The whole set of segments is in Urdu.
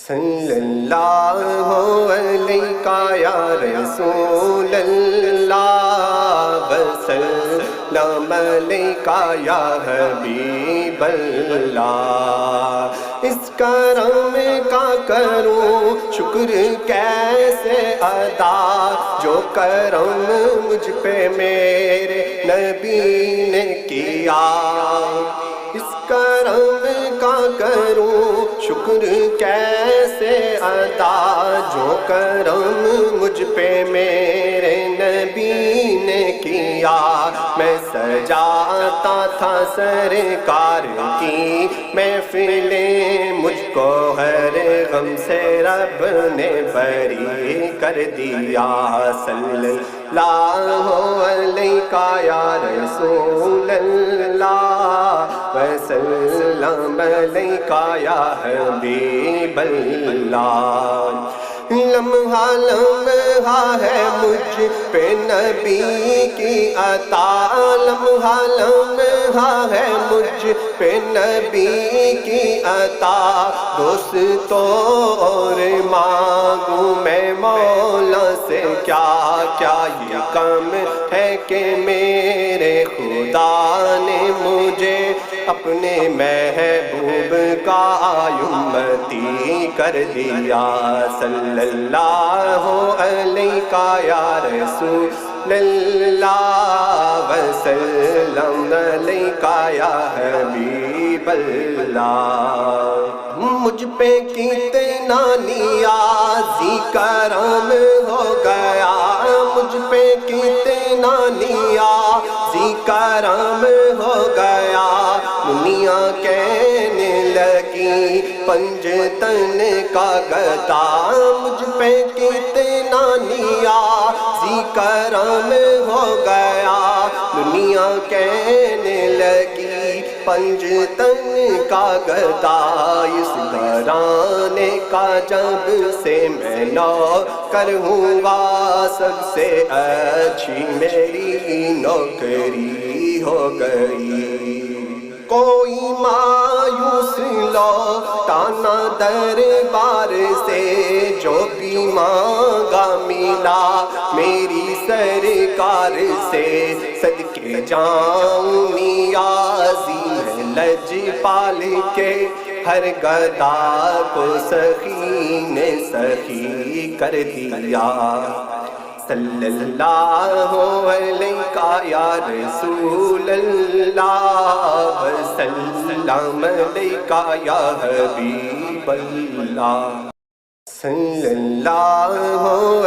صلی اللہ علیہ یا رسول اللہ وسلم علیہ یا حبیب اللہ۔ اس کرم کا کروں شکر کیسے ادا، جو کرم مجھ پہ میرے نبی نے کیا۔ اس کرم کا کروں شکر کیسے ادا، جو کرم مجھ پہ میرے نبی نے کیا۔ میں سجاتا تھا سرکار کی محفلیں، مجھ کو ہر غم سے رب نے بری کر دیا۔ صلی اللہ علیہ یا رسول اللہ وسلم علیہ یا حبیب اللہ۔ لمحہ لمحہ ہے مجھ پہ نبی کی عطا، لمحہ لمحہ ہے مجھ پہ نبی کی عطا۔ دوستو اور مانگوں میں مولا سے کیا کیا، یہ کم ہے کہ میرے خدا نے مجھے اپنے محبوب کا امتی کر دیا۔ صلی اللہ علیہ یا رسول اللہ وسلم علیہ یا حبیب اللہ۔ مجھ پہ کتنا نیازی کرم ہو گیا، مجھ پہ کتنا نیازی کرم ہو گیا۔ دنیا کہنے لگی پنجتن کا گدا، مجھ پہ کتنا نیازی کرم ہو گیا۔ دنیا کہنے لگی پنجتن کا گدا۔ اس گھرانے کا جب سے میں نوکر ہوا، سب سے اچھی میری نوکری ہو گئی۔ کوئی مایوس لوٹا نہ دربار سے، جو بھی مانگا ملا میری سرکار سے۔ صدقے جاؤں نیازی میں لج پال کے، ہر گدا کو سخی نے سخی کر دیا۔ صلی اللہ علیہ یا رسول اللہ وسلم علیہ یا حبیب اللہ۔ صلی اللہ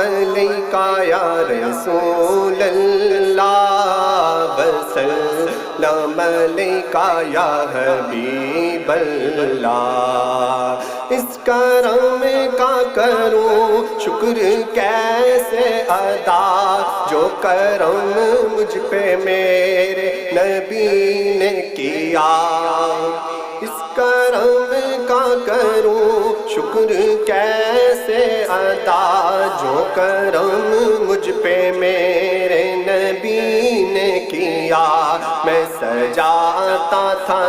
علیہ یا رسول اللہ وسلم علیہ یا حبیب اللہ۔ اس کرم کا کروں شکر کیسے ادا، جو کرم مجھ پہ میرے نبی نے کیا۔ اس کرم کا کروں شکر کیسے ادا، جو کرم مجھ پہ میرے نبی نے کیا۔ میں سجاتا تھا